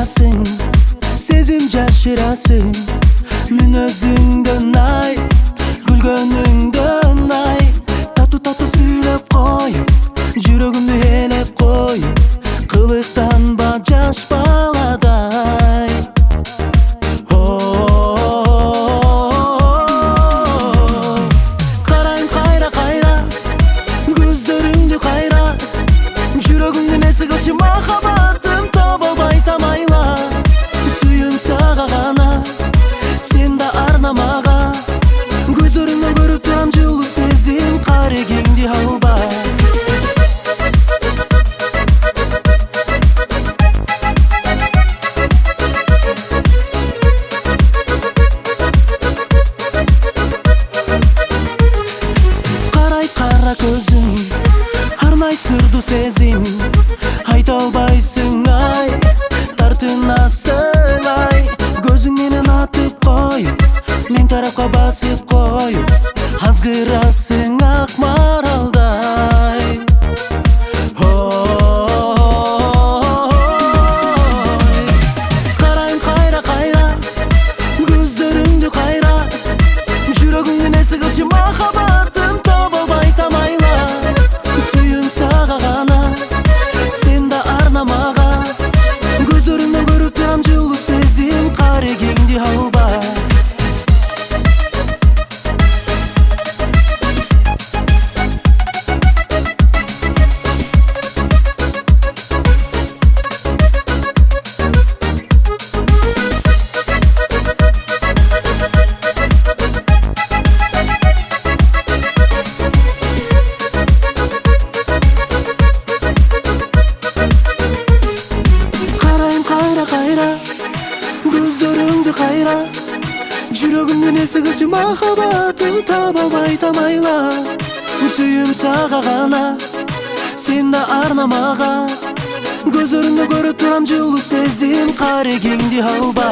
кайрасың, сезим жашырасың. Мүнөзүңдөн ай, күлгөнүңдөн ай, тату сүйлөп коюп, жүрөгүмдү ээлеп коюп, кылыктанба жаш баладай. Карайм кайра кайра, көздөрүңдү кайра, жүрөгүмдүн эси кылчу махаббатым таба албай тамайла. Сүйүм сага гана, сен да арнамага, көздөрүңдөн көрүп турам жылуу сезим, карегиңди алба. Кара көзүң, арнай сырдуу сезим, айта албайсың ай, тартынасың ай. Көзүң менен атып коюп, мен тарапка басып коюп, азгырасың ак маралдай. Карайм кайра кайра, көздөрүңдү кайра, жүрөгүмдүн эси кылчу махаббатым таба албай тамайла. Сүйүм сага гана, сен да арнамага, көздөрүңдөн көрүп турам жылуу сезим, карегиңди алба. Көздөрүңдү кайра, жүрөгүмдүн эси кылчу махаббатым таба албай тамайла. Сүйүм сага гана, сен да арнамага, көздөрүңдө көрүп турам жылуу сезим, карегиңди алба.